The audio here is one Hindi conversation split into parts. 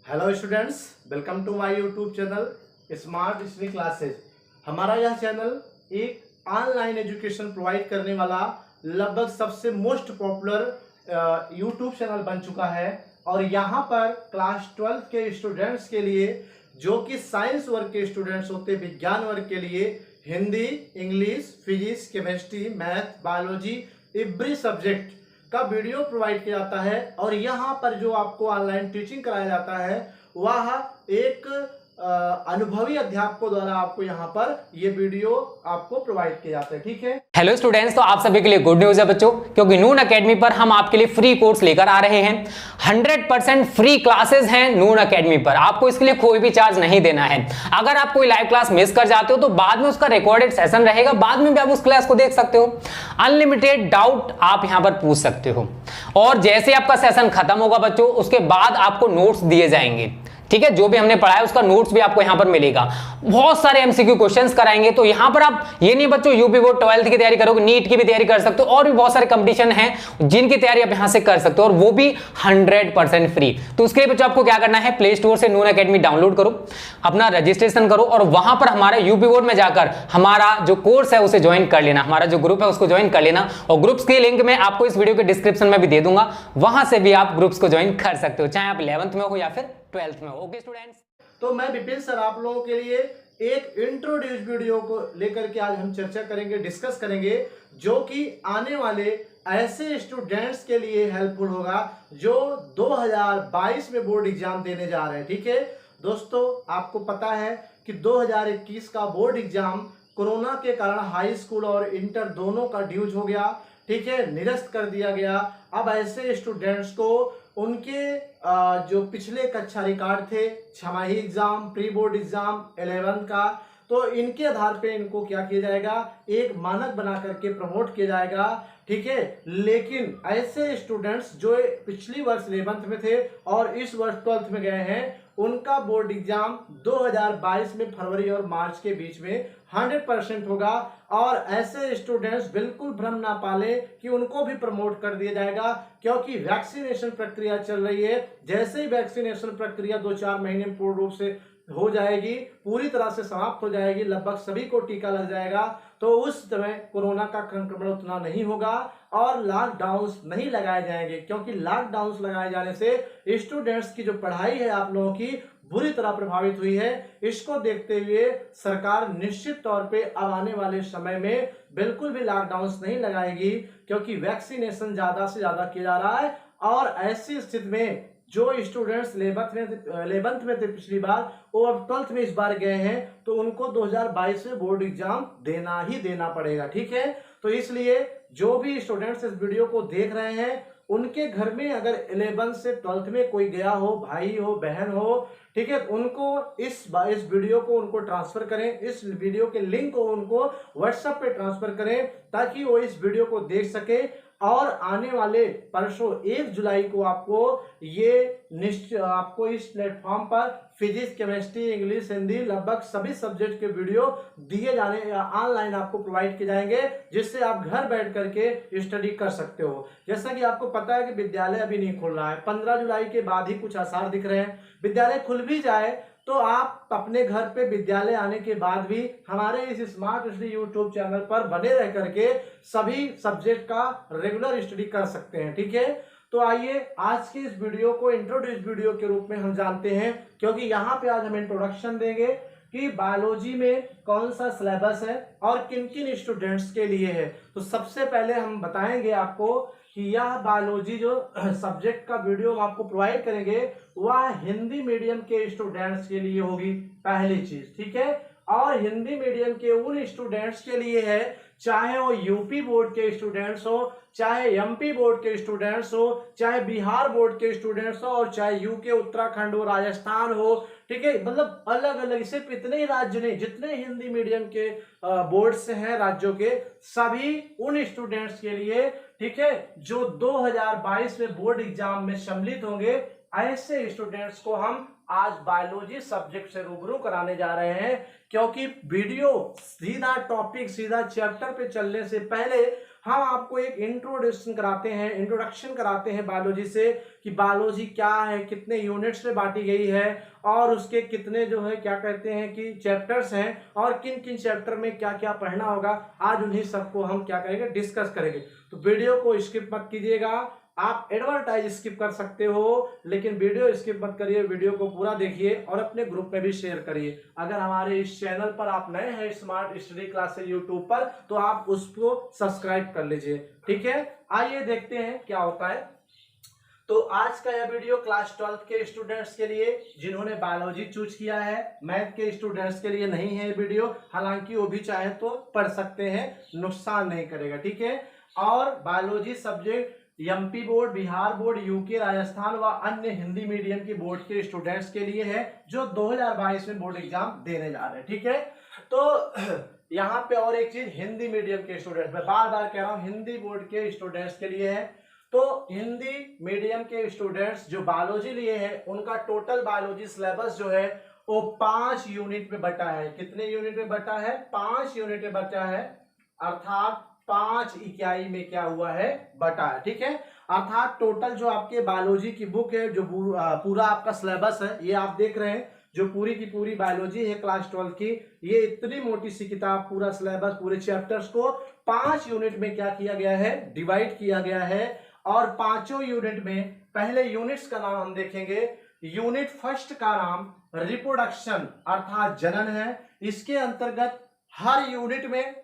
Hello students, welcome to my YouTube channel smart study classes. हमारा यह चैनल एक ऑनलाइन एजुकेशन प्रोवाइड करने वाला लगभग सबसे मोस्ट पॉपुलर यूट्यूब चैनल बन चुका है। और यहाँ पर क्लास 12 के स्टूडेंट्स के लिए, जो कि साइंस वर्ग के स्टूडेंट्स होते, विज्ञान वर्ग के लिए Hindi, English, physics, chemistry, math, biology, every subject का वीडियो प्रोवाइड किया जाता है। और यहाँ पर जो आपको ऑनलाइन टीचिंग कराया जाता है वह एक अनुभवी अध्यापकों द्वारा आपको यहाँ पर ये वीडियो आपको प्रोवाइड किए जाते हैं। ठीक है। हेलो स्टूडेंट्स, तो आप सभी के लिए गुड न्यूज है बच्चों, क्योंकि नून एकेडमी पर हम आपके लिए फ्री कोर्स लेकर आ रहे हैं। 100% फ्री क्लासेस हैं नून एकेडमी पर। आपको इसके लिए कोई भी चार्ज नहीं देना है। अगर आप कोई लाइव क्लास मिस कर जाते हो तो बाद में उसका रिकॉर्डेड सेशन रहेगा, बाद में भी आप उस क्लास को देख सकते हो। अनलिमिटेड डाउट आप यहां पर पूछ सकते हो। और जैसे आपका सेशन खत्म होगा बच्चों, उसके बाद आपको नोट्स दिए जाएंगे। ठीक है, जो भी हमने पढ़ा है उसका नोट्स भी आपको यहां पर मिलेगा। बहुत सारे एमसीक्यू क्वेश्चंस कराएंगे। तो यहां पर आप ये नहीं बच्चों यूपी बोर्ड 12th की तैयारी करोगे, नीट की भी तैयारी कर सकते हो, और भी बहुत सारे कंपटीशन हैं जिनकी तैयारी आप यहां से कर सकते हो, और वो भी 100% फ्री। तो उसके लिए बच्चों आपको क्या करना है, प्ले स्टोर से नून एकेडमी डाउनलोड करो, अपना रजिस्ट्रेशन करो, और वहां पर हमारे यूपी बोर्ड में जाकर हमारा जो कोर्स है उसे ज्वाइन कर लेना, हमारा जो ग्रुप है उसको ज्वाइन कर लेना। और ग्रुप्स की लिंक मैं आपको इस वीडियो के डिस्क्रिप्शन में भी दे दूंगा, वहां से भी आप ग्रुप्स को ज्वाइन कर सकते हो, चाहे आप 11th में हो या फिर 12th में हो। ओके स्टूडेंट्स, तो मैं विपिन सर आप लोगों के लिए एक इंट्रोड्यूस वीडियो को लेकर के आज हम चर्चा करेंगे, डिस्कस करेंगे, जो कि आने वाले ऐसे स्टूडेंट्स के लिए हेल्पफुल होगा जो 2022 में बोर्ड एग्जाम देने जा रहे हैं। ठीक है दोस्तों, आपको पता है कि 2021 का बोर्ड एग्जाम कोरोना के कारण हाई स्कूल और इंटर दोनों का ड्यूज हो गया। ठीक है, निरस्त कर दिया गया। अब ऐसे स्टूडेंट्स को उनके जो पिछले कक्षा रिकॉर्ड थे, छमाही exam, pre board exam 11th का, तो इनके आधार पे इनको क्या किया जाएगा, एक मानक बना करके प्रमोट किया जाएगा। ठीक है, लेकिन ऐसे स्टूडेंट्स जो पिछली वर्ष 11th में थे और इस वर्ष 12th में गए हैं, उनका बोर्ड एग्जाम 2022 में फरवरी और मार्च के बीच में 100% होगा। और ऐसे स्टूडेंट्स बिल्कुल भ्रम ना पाले कि उनको भी प्रमोट कर दिया जाएगा, क्योंकि वैक्सीनेशन प्रक्रिया चल रही है। जैसे ही वैक्सीनेशन प्रक्रिया 2-4 महीने में पूर्ण रूप से हो जाएगी, पूरी तरह से समाप्त हो जाएगी, लगभग सभी को टीका लग जाएगा, तो उस समय कोरोना का संक्रमण उतना नहीं होगा और लॉकडाउन नहीं लगाए जाएंगे। क्योंकि लॉकडाउन लगाए जाने से स्टूडेंट्स की जो पढ़ाई है आप लोगों की बुरी तरह प्रभावित हुई है। इसको देखते हुए सरकार निश्चित तौर पे अब आने वाले समय में बिल्कुल भी लॉकडाउन नहीं लगाएगी, क्योंकि वैक्सीनेशन ज्यादा से ज्यादा किया जा रहा है। और ऐसी स्थिति में जो स्टूडेंट्स 11th में थे पिछली बार, वो अब 12th में इस बार गए हैं, तो उनको 2022 में बोर्ड एग्जाम देना ही देना पड़ेगा। ठीक है, तो इसलिए जो भी स्टूडेंट्स इस वीडियो को देख रहे हैं, उनके घर में अगर 11th से 12th में कोई गया हो, भाई हो, बहन हो, ठीक है, उनको इस वीडियो को उनको ट्रांसफर करें, इस वीडियो के लिंक को उनको व्हाट्सएप पे ट्रांसफर करें, ताकि वो इस वीडियो को देख सके। और आने वाले परसों 1 जुलाई को आपको इस प्लेटफॉर्म पर फिजिक्स, केमिस्ट्री, इंग्लिश, हिंदी लगभग सभी सब्जेक्ट के वीडियो दिए जाने ऑनलाइन आपको प्रोवाइड किए जाएंगे, जिससे आप घर बैठ करके स्टडी कर सकते हो। जैसा कि आपको पता है कि विद्यालय अभी नहीं खुल रहा है, 15 जुलाई के बाद ही कुछ आसार दिख रहे हैं। विद्यालय खुल भी जाए तो आप अपने घर पे विद्यालय आने के बाद भी हमारे इस स्मार्ट स्टडी यूट्यूब चैनल पर बने रह करके सभी सब्जेक्ट का रेगुलर स्टडी कर सकते हैं। ठीक है, तो आइए आज की इस वीडियो को इंट्रोड्यूस वीडियो के रूप में हम जानते हैं, क्योंकि यहाँ पे आज हम इंट्रोडक्शन देंगे कि बायोलॉजी में कौन सा सिलेबस है और किन किन स्टूडेंट्स के लिए है। तो सबसे पहले हम बताएंगे आपको कि यह बायोलॉजी जो सब्जेक्ट का वीडियो हम आपको प्रोवाइड करेंगे वह हिंदी मीडियम के स्टूडेंट्स के लिए होगी, पहली चीज। ठीक है, और हिंदी मीडियम के उन स्टूडेंट्स के लिए है, चाहे वो यूपी बोर्ड के स्टूडेंट्स हो, चाहे एमपी बोर्ड के स्टूडेंट्स हो, चाहे बिहार बोर्ड के स्टूडेंट्स हो, और चाहे यूके, उत्तराखंड हो, राजस्थान हो। ठीक है, मतलब अलग अलग, सिर्फ इतने ही राज्य नहीं, जितने हिंदी मीडियम के बोर्ड से हैं राज्यों के, सभी उन स्टूडेंट्स के लिए। ठीक है, जो 2022 में बोर्ड एग्जाम में सम्मिलित होंगे, ऐसे स्टूडेंट्स को हम आज बायोलॉजी सब्जेक्ट से रूबरू कराने जा रहे हैं। क्योंकि वीडियो सीधा टॉपिक, सीधा चैप्टर पे चलने से पहले हम आपको एक इंट्रोडक्शन कराते हैं बायोलॉजी से कि बायोलॉजी क्या है, कितने यूनिट्स में बांटी गई है और उसके कितने जो है क्या कहते हैं कि चैप्टर्स हैं और किन किन चैप्टर में क्या क्या पढ़ना होगा। आज उन्हीं सबको हम क्या करेंगे, डिस्कस करेंगे। तो वीडियो को स्किप मत कीजिएगा। आप एडवर्टाइज स्किप कर सकते हो लेकिन वीडियो स्किप मत करिए, वीडियो को पूरा देखिए और अपने ग्रुप में भी शेयर करिए। अगर हमारे इस चैनल पर आप नए हैं स्मार्ट स्टडी क्लासेस यूट्यूब पर, तो आप उसको सब्सक्राइब कर लीजिए। ठीक है, आइए देखते हैं क्या होता है। तो आज का यह वीडियो क्लास 12 के स्टूडेंट्स के लिए जिन्होंने बायोलॉजी चूज किया है, मैथ के स्टूडेंट्स के लिए नहीं है वीडियो, हालांकि वो भी चाहे तो पढ़ सकते हैं, नुकसान नहीं करेगा। ठीक है, और biology subject MP board, Bihar board, UK, Rajasthan व अन्य हिंदी मीडियम की बोर्ड के स्टूडेंट्स के लिए है जो 2022 में बोर्ड एग्जाम देने जा रहे हैं। ठीक है, तो यहाँ पे और एक चीज, हिंदी मीडियम के स्टूडेंट्स, मैं बार बार कह रहा हूँ हिंदी बोर्ड के स्टूडेंट्स के लिए है। तो हिंदी मीडियम के स्टूडेंट्स जो बायोलॉजी लिए हैं उनका टोटल बायोलॉजी सिलेबस जो है वो 5 यूनिट में बटा है। कितने यूनिट में बटा है? 5 यूनिट में बटा है, अर्थात 5 इकाई में क्या हुआ है, बटा है। ठीक है, अर्थात टोटल जो आपके बायोलॉजी की बुक है, जो पूरा आपका सिलेबस है, ये आप देख रहे हैं जो पूरी की पूरी बायोलॉजी है क्लास 12 की, ये इतनी मोटी सी किताब, पूरा सिलेबस, पूरे चैप्टर्स को 5 यूनिट में क्या किया गया है, डिवाइड किया गया है। और 5 यूनिट में पहले यूनिट्स का नाम हम देखेंगे। यूनिट फर्स्ट का नाम रिप्रोडक्शन अर्थात जनन है। इसके अंतर्गत हर यूनिट में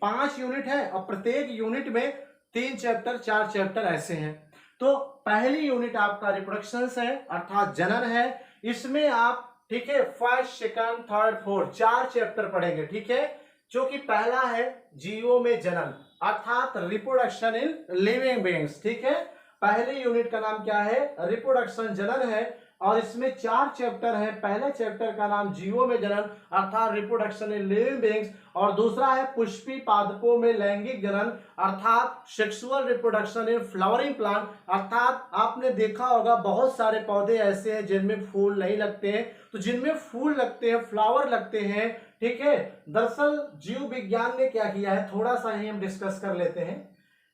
5 यूनिट है और प्रत्येक यूनिट में 3 चैप्टर 4 चैप्टर ऐसे हैं। तो पहली यूनिट आपका रिप्रोडक्शन है अर्थात जनन है। इसमें आप, ठीक है, first, second, third, fourth 4 chapter पढ़ेंगे। ठीक है, जो कि पहला है जीवों में जनन अर्थात रिप्रोडक्शन इन लिविंग बीइंग्स। ठीक है, पहली यूनिट का नाम क्या है, रिप्रोडक्शन जनन है और इसमें 4 चैप्टर है। पहले चैप्टर का नाम जीवों में जनन अर्थात रिप्रोडक्शन इन लिविंग बीइंग्स और दूसरा है पुष्पी पादपों में लैंगिक जनन अर्थात sexual reproduction in flowering plant. अर्थात आपने देखा होगा बहुत सारे पौधे ऐसे हैं जिनमें फूल नहीं लगते हैं, तो जिनमें फूल लगते हैं, फ्लावर लगते हैं। ठीक है, दरअसल जीव विज्ञान ने क्या किया है, थोड़ा सा ही हम डिस्कस कर लेते हैं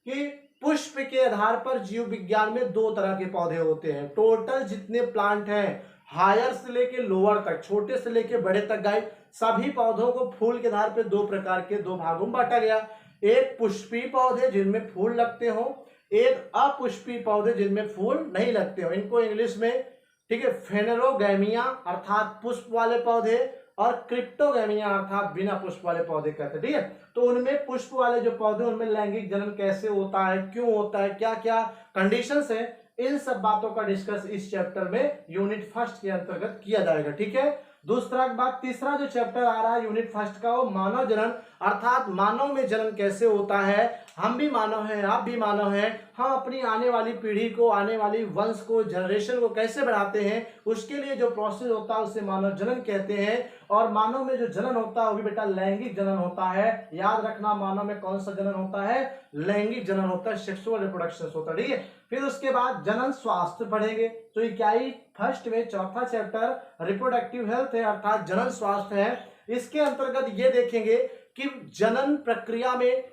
कि पुष्प के आधार पर जीव विज्ञान में 2 तरह के पौधे होते हैं। टोटल जितने प्लांट हैं, हायर से लेके लोअर तक, छोटे से लेके बड़े तक गए, सभी पौधों को फूल के आधार पर 2 प्रकार के 2 भागों में बांटा गया। एक पुष्पी पौधे जिनमें फूल लगते हो, एक अपुष्पी पौधे जिनमें फूल नहीं लगते हो। इनको इंग्लिश में, ठीक है, फेनेरोगैमिया अर्थात पुष्प वाले पौधे और क्रिप्टोगैमिया अर्थात बिना पुष्प वाले पौधे कहते हैं। ठीक है, तो उनमें पुष्प वाले जो पौधे, उनमें लैंगिक जनन कैसे होता है, क्यों होता है, क्या क्या कंडीशंस है, इन सब बातों का डिस्कस इस चैप्टर में यूनिट फर्स्ट के अंतर्गत किया जाएगा। ठीक है, दूसरा बात, तीसरा जो चैप्टर आ रहा है यूनिट फर्स्ट का, वो मानव जनन अर्थात मानव में जनन कैसे होता है। हम भी मानव हैं, आप भी मानव हैं, हम अपनी आने वाली पीढ़ी को, आने वाली वंश को, जनरेशन को कैसे बढ़ाते हैं, उसके लिए जो प्रोसेस होता है उसे मानव जनन कहते हैं। और मानव में जो जनन होता है वो भी बेटा लैंगिक जनन होता है। याद रखना, मानव में कौन सा जनन होता है, लैंगिक जनन होता है, सेक्सुअल रिप्रोडक्शन होता है। ठीक है, फिर उसके बाद जनन स्वास्थ्य पढ़ेंगे। तो इकाई फर्स्ट में चौथा चैप्टर रिप्रोडक्टिव हेल्थ है अर्थात जनन स्वास्थ्य है। इसके अंतर्गत ये देखेंगे कि जनन प्रक्रिया में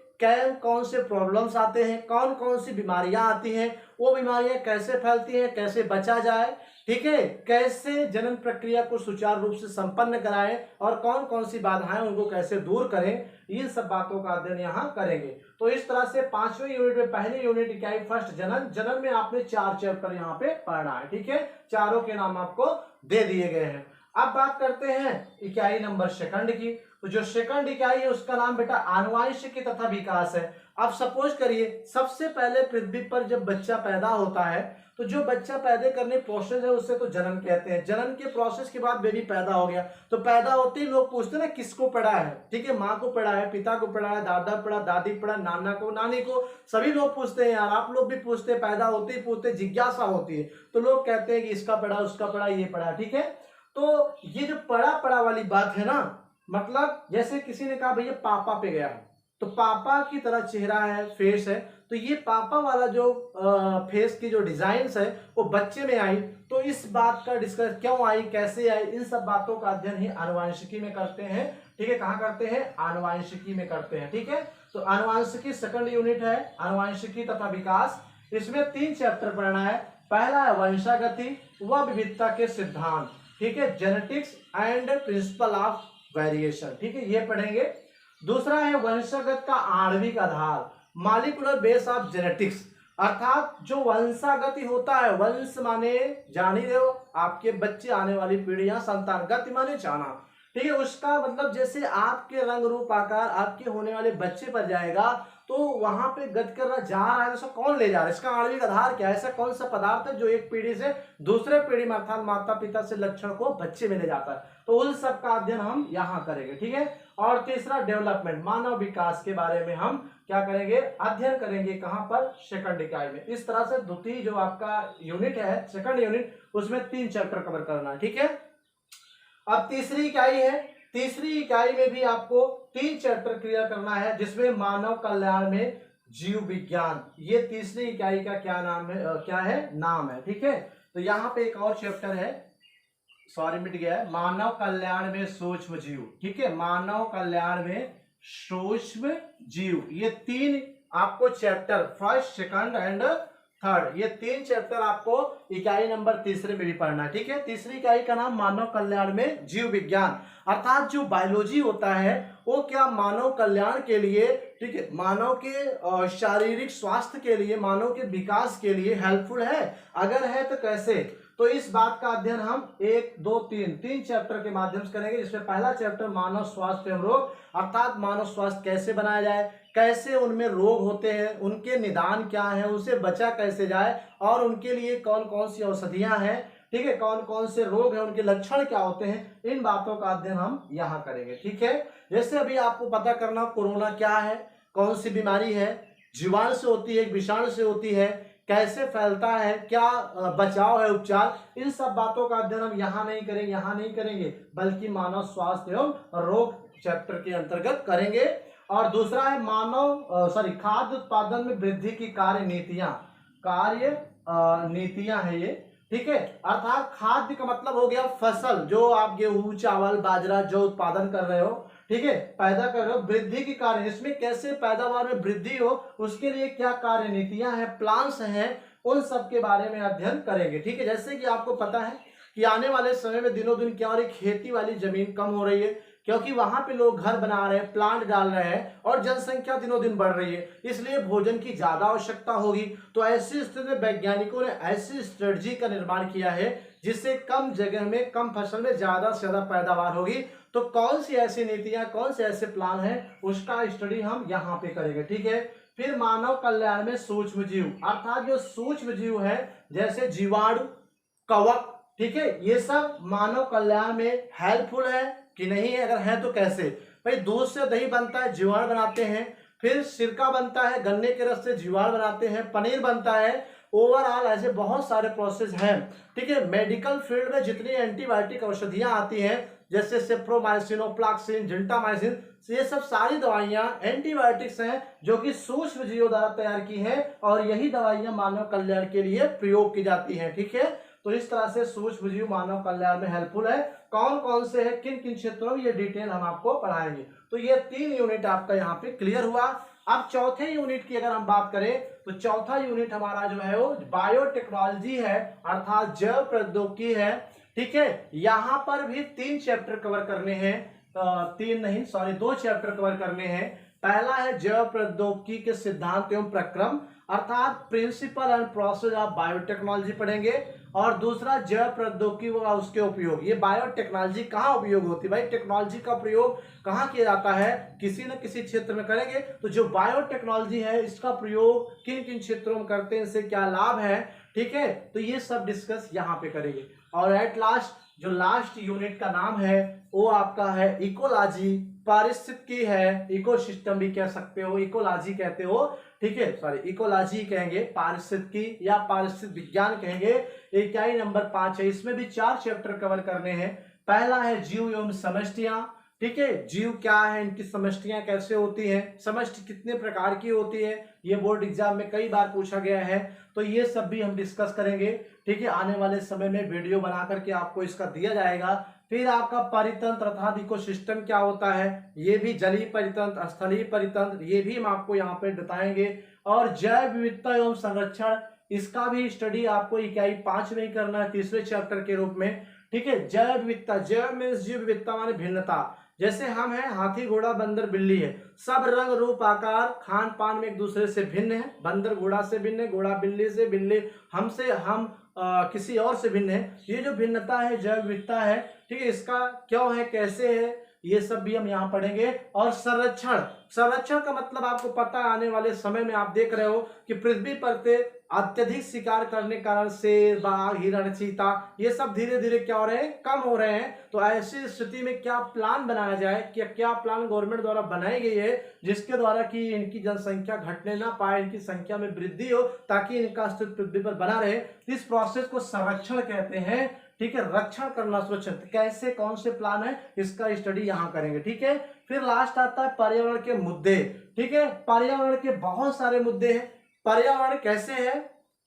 कौन से प्रॉब्लम्स आते हैं, कौन कौन सी बीमारियां आती हैं, वो बीमारियां कैसे फैलती हैं, कैसे बचा जाए। ठीक है, कैसे जनन प्रक्रिया को सुचारू रूप से संपन्न कराएं और कौन कौन सी बाधाएं उनको कैसे दूर करें, इन सब बातों का अध्ययन यहाँ करेंगे। तो इस तरह से 5वें यूनिट में पहली यूनिट इकाई फर्स्ट जनन, जनन में आपने 4 चैप्टर यहाँ पे पढ़ना है। ठीक है, चारों के नाम आपको दे दिए गए हैं। अब बात करते हैं इकाई नंबर सेकंड की। तो जो सेकंड इकाई है उसका नाम बेटा आनुवंशिकी तथा विकास है। अब सपोज करिए सबसे पहले पृथ्वी पर जब बच्चा पैदा होता है, तो जो बच्चा पैदा करने प्रोसेस है उससे तो जनन कहते हैं। जनन के प्रोसेस के बाद बेबी पैदा हो गया, तो पैदा होते ही लोग पूछते हैं ना किसको पढ़ा है। ठीक है, माँ को पढ़ा है, पिता को पढ़ा है, दादा पढ़ा, दादी पढ़ा, नाना को, नानी को, सभी लोग पूछते हैं। यार आप लोग भी पूछते हैं, पैदा होते ही पूछते, जिज्ञासा होती है, तो लोग कहते हैं कि इसका पढ़ा, उसका पढ़ा, ये पढ़ा। ठीक है, तो ये जो पढ़ा पढ़ा वाली बात है ना, मतलब जैसे किसी ने कहा भैया पापा पे गया, तो पापा की तरह चेहरा है, फेस है, तो ये पापा वाला जो फेस की जो डिजाइन है वो बच्चे में आई। तो इस बात का डिस्कस क्यों आई, कैसे आई, इन सब बातों का अध्ययन ही आनुवंशिकी में करते हैं। ठीक है, कहाँ करते हैं, आनुवंशिकी में करते हैं। ठीक है, तो आनुवांशिकी सेकंड यूनिट है, आनुवांशिकी तथा विकास। इसमें 3 चैप्टर पढ़ना है। पहला है वंशागति व विविधता के सिद्धांत, ठीक है, genetics and principle of variation, ठीक है, ये पढ़ेंगे। दूसरा है वंशागत का आणविक आधार, मॉलिक्यूलर बेस ऑफ जेनेटिक्स, अर्थात जो वंशागति होता है, वंश माने जान ही रहे हो आपके बच्चे, आने वाली पीढ़ियां, संतान, गति माने जाना, ठीक है, उसका मतलब जैसे आपके रंग रूप आकार आपके होने वाले बच्चे पर जाएगा तो वहां पे गति कर रहा जा रहा है, तो कौन ले जा रहा है, इसका आणविक आधार क्या है, ऐसा कौन सा पदार्थ है जो एक पीढ़ी से दूसरे पीढ़ी में अर्थात माता पिता से लक्षण को बच्चे में ले जाता है, तो उन सब का अध्ययन हम यहाँ करेंगे, ठीक है। और तीसरा डेवलपमेंट, मानव विकास के बारे में हम क्या करेंगे, अध्ययन करेंगे, कहां पर, सेकंड इकाई में। इस तरह से द्वितीय जो आपका यूनिट है, सेकंड यूनिट, उसमें 3 चैप्टर कवर करना है, ठीक है। अब तीसरी इकाई है, तीसरी इकाई में भी आपको 3 चैप्टर क्लियर करना है, जिसमें मानव कल्याण में जीव विज्ञान, ये तीसरी इकाई का क्या नाम है, क्या है, नाम है, ठीक है। तो यहाँ पे एक और चैप्टर है, सॉरी मिट गया है, मानव कल्याण में सूक्ष्म जीव, ठीक है, मानव कल्याण में सूक्ष्म जीव, ये 3 आपको chapter, first second and third, ये 3 चैप्टर आपको इकाई नंबर तीसरे में भी पढ़ना है, ठीक है। तीसरी इकाई का नाम मानव कल्याण में जीव विज्ञान, अर्थात जो बायोलॉजी होता है वो क्या मानव कल्याण के लिए, ठीक है, मानव के शारीरिक स्वास्थ्य के लिए, मानव के विकास के लिए हेल्पफुल है, अगर है तो कैसे, तो इस बात का अध्ययन हम 1, 2, 3 चैप्टर के माध्यम से करेंगे, जिसमें पहला चैप्टर मानव स्वास्थ्य एवं रोग, अर्थात मानव स्वास्थ्य कैसे बनाया जाए, कैसे उनमें रोग होते हैं, उनके निदान क्या है, उनसे बचा कैसे जाए, और उनके लिए कौन कौन सी औषधियां हैं, ठीक है, कौन कौन से रोग हैं, उनके लक्षण क्या होते हैं, इन बातों का अध्ययन हम यहाँ करेंगे, ठीक है। जैसे अभी आपको पता करना कोरोना क्या है, कौन सी बीमारी है, जीवाणु से होती है, विषाणु से होती है, कैसे फैलता है, क्या बचाव है, उपचार, इन सब बातों का अध्ययन हम यहाँ नहीं करेंगे, बल्कि मानव स्वास्थ्य एवं रोग चैप्टर के अंतर्गत करेंगे। और दूसरा है खाद्य उत्पादन में वृद्धि की कार्य नीतियां है ये, ठीक है, अर्थात खाद्य का मतलब हो गया फसल, जो आप गेहूं, चावल, बाजरा जो उत्पादन कर रहे हो, ठीक है, पैदा कर रहे हो, वृद्धि की कार्य, इसमें कैसे पैदावार में वृद्धि हो, उसके लिए क्या कार्य नीतियां हैं, प्लान्स हैं, उन सब के बारे में अध्ययन करेंगे, ठीक है। जैसे कि आपको पता है कि आने वाले समय में दिनों दिन क्या हो रही, खेती वाली जमीन कम हो रही है, क्योंकि वहां पे लोग घर बना रहे हैं, प्लांट डाल रहे हैं, और जनसंख्या दिनों दिन बढ़ रही है, इसलिए भोजन की ज्यादा आवश्यकता होगी। तो ऐसी स्थिति में वैज्ञानिकों ने ऐसी स्ट्रेटजी का निर्माण किया है जिससे कम जगह में, कम फसल में ज्यादा से ज्यादा पैदावार होगी। तो कौन सी ऐसी नीतियां, कौन से ऐसे प्लान हैं, उसका स्टडी हम यहाँ पे करेंगे, ठीक है। फिर मानव कल्याण में सूक्ष्म जीव, अर्थात जो सूक्ष्म जीव है, जैसे जीवाणु, कवक, ठीक है, ये सब मानव कल्याण में हेल्पफुल है कि नहीं है, अगर है तो कैसे। भाई दूध से दही बनता है, जीवाणु बनाते हैं, फिर सिरका बनता है, गन्ने के रस से जीवाणु बनाते हैं, पनीर बनता है, ओवरऑल ऐसे बहुत सारे प्रोसेस हैं, ठीक है। मेडिकल फील्ड में जितनी एंटीबायोटिक औषधियां आती हैं, जैसे सेप्रोमाइसिन, ओफ्लॉक्सिन, जिंटामाइसिन, ये सब सारी दवाइयां एंटीबायोटिक्स हैं जो कि सूक्ष्म जीवों द्वारा तैयार की हैं, और यही दवाइयां मानव कल्याण के लिए प्रयोग की जाती हैं, ठीक है। तो इस तरह से सूक्ष्म जीव मानव कल्याण में हेल्पफुल है, कौन कौन से है, किन किन क्षेत्रों में, ये डिटेल हम आपको पढ़ाएंगे। तो ये 3 यूनिट आपका यहाँ पे क्लियर हुआ। अब चौथे यूनिट की अगर हम बात करें तो चौथा यूनिट हमारा जो है वो बायोटेक्नोलॉजी है, अर्थात जैव प्रौद्योगिकी है, ठीक है। यहाँ पर भी 3 चैप्टर कवर करने हैं, 2 चैप्टर कवर करने हैं। पहला है जैव प्रौद्योगिकी के सिद्धांत एवं प्रक्रम, अर्थात principle and process of biotechnology पढ़ेंगे, और दूसरा जैव प्रौद्योगिकी व उसके उपयोग। ये बायोटेक्नोलॉजी कहाँ उपयोग होती है, भाई टेक्नोलॉजी का प्रयोग कहाँ किया जाता है, किसी न किसी क्षेत्र में करेंगे। तो जो बायोटेक्नोलॉजी है इसका प्रयोग किन किन क्षेत्रों में करते हैं, इससे क्या लाभ है, ठीक है, तो ये सब डिस्कस यहाँ पे करेंगे। और एट लास्ट जो लास्ट यूनिट का नाम है वो आपका है इकोलॉजी, पारिस्थितिकी है, इकोसिस्टम भी कह सकते हो, इकोलॉजी कहते हो, ठीक है, सॉरी इकोलॉजी कहेंगे, पारिस्थितिकी या पारिस्थितिक विज्ञान कहेंगे। इकाई नंबर 5 है, इसमें भी 4 चैप्टर कवर करने हैं। पहला है जीव एवं समष्टियां, ठीक है, जीव क्या है, इनकी समष्टियां कैसे होती हैं, समष्टि कितने प्रकार की होती है, ये बोर्ड एग्जाम में कई बार पूछा गया है, तो ये सब भी हम डिस्कस करेंगे। ठीक है, आने वाले समय में वीडियो बना करके आपको इसका दिया जाएगा। फिर आपका परितंत्र अर्थात इकोसिस्टम क्या होता है, ये भी जलीय परितंत्र, स्थलीय परितंत्र, ये भी हम आपको यहाँ पे बताएंगे। और जैव विविधता एवं संरक्षण, इसका भी स्टडी आपको इकाई 5 में ही करना है, तीसरे चैप्टर के रूप में। ठीक है, जैव विविधता, जैव मीन्स जीव, विविधता माने भिन्नता। जैसे हम हैं, हाथी घोड़ा बंदर बिल्ली है, सब रंग रूप आकार खान पान में एक दूसरे से भिन्न है। बंदर घोड़ा से भिन्न है, घोड़ा बिल्ली से, बिल्ली हमसे, हम किसी और से भिन्न है। ये जो भिन्नता है जैव विविधता है। ठीक है, इसका क्यों है, कैसे है, ये सब भी हम यहाँ पढ़ेंगे। और संरक्षण, संरक्षण का मतलब आपको पता है, आने वाले समय में आप देख रहे हो कि पृथ्वी पर अत्यधिक शिकार करने के कारण शेर, बाघ, हिरण, चीता, ये सब धीरे धीरे क्या हो रहे हैं, कम हो रहे हैं। तो ऐसी स्थिति में क्या प्लान बनाया जाए, क्या प्लान गवर्नमेंट द्वारा बनाई गई है, जिसके द्वारा कि इनकी जनसंख्या घटने ना पाए, इनकी संख्या में वृद्धि हो, ताकि इनका अस्तित्व पृथ्वी पर बना रहे। इस प्रोसेस को संरक्षण कहते हैं। ठीक है, रक्षण करना, सुरक्षित कैसे, कौन से प्लान है, इसका स्टडी यहाँ करेंगे। ठीक है, फिर लास्ट आता है पर्यावरण के मुद्दे। ठीक है, पर्यावरण के बहुत सारे मुद्दे हैं। पर्यावरण कैसे है,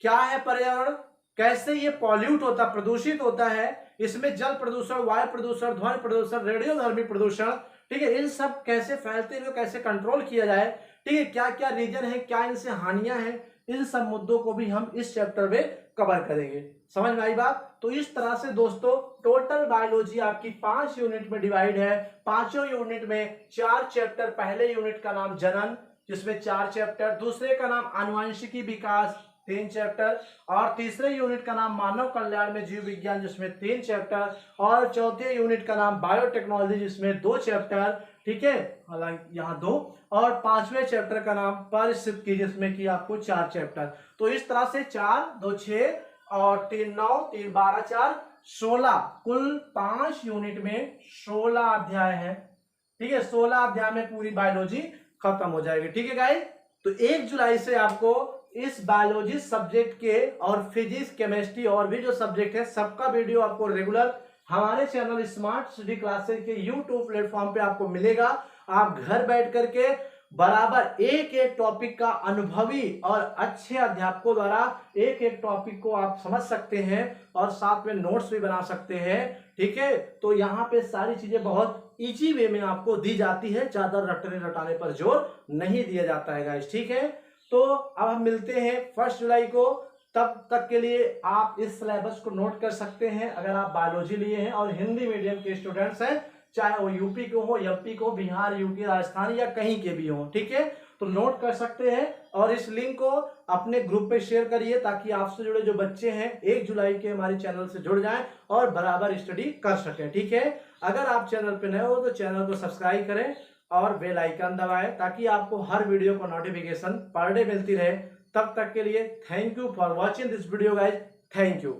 क्या है पर्यावरण, कैसे ये पॉल्यूट होता, प्रदूषित होता है, इसमें जल प्रदूषण, वायु प्रदूषण, ध्वनि प्रदूषण, रेडियोधर्मी प्रदूषण। ठीक है, इन सब कैसे फैलते हैं, कैसे कंट्रोल किया जाए। ठीक है, क्या क्या रीजन है, क्या इनसे हानियां हैं, इन सब मुद्दों को भी हम इस चैप्टर में कवर करेंगे। समझ में आई बात। तो इस तरह से दोस्तों टोटल बायोलॉजी आपकी 5 यूनिट में डिवाइड है। पांचों यूनिट में 4 चैप्टर, पहले यूनिट का नाम जनन जिसमें 4 चैप्टर, दूसरे का नाम आनुवंशिकी विकास 3 चैप्टर, और तीसरे यूनिट का नाम मानव कल्याण में जीव विज्ञान जिसमें 3 चैप्टर, और चौथे यूनिट का नाम बायोटेक्नोलॉजी जिसमें 2 चैप्टर। ठीक है, हालांकि यहाँ 2, और 5वें चैप्टर का नाम पारिस्थितिकी जिसमें कि आपको 4 चैप्टर। तो इस तरह से 4, 2, 6 और 3, 9, 3, 12, 4, 16, कुल 5 यूनिट में 16 अध्याय है। ठीक है, 16 अध्याय में पूरी बायोलॉजी खत्म हो जाएगी। ठीक है गाइस, तो 1 जुलाई से आपको इस बायोलॉजी सब्जेक्ट के और फिजिक्स, केमिस्ट्री और भी जो सब्जेक्ट है सबका वीडियो आपको रेगुलर हमारे चैनल स्मार्ट स्टडी क्लासेस के यूट्यूब प्लेटफॉर्म पे आपको मिलेगा। आप घर बैठ करके बराबर एक एक टॉपिक का अनुभवी और अच्छे अध्यापकों द्वारा एक एक टॉपिक को आप समझ सकते हैं और साथ में नोट्स भी बना सकते हैं। ठीक है, तो यहाँ पे सारी चीजें बहुत इजी वे में आपको दी जाती है, ज्यादा रटने रटाने पर जोर नहीं दिया जाता है गाइस। ठीक है, तो अब हम मिलते हैं 1 जुलाई को। तब तक के लिए आप इस सिलेबस को नोट कर सकते हैं अगर आप बायोलॉजी लिए हैं और हिंदी मीडियम के स्टूडेंट्स हैं, चाहे वो यूपी के हो, एमपी को, बिहार, यूपी, राजस्थान या कहीं के भी हो। ठीक है, तो नोट कर सकते हैं और इस लिंक को अपने ग्रुप पे शेयर करिए ताकि आपसे जुड़े जो बच्चे हैं 1 जुलाई के हमारे चैनल से जुड़ जाएं और बराबर स्टडी कर सकें। ठीक है, अगर आप चैनल पे नए हो तो चैनल को सब्सक्राइब करें और बेल आइकन दबाएं ताकि आपको हर वीडियो को नोटिफिकेशन पर डे मिलती रहे। तब तक के लिए thank you for watching this video guys, thank you.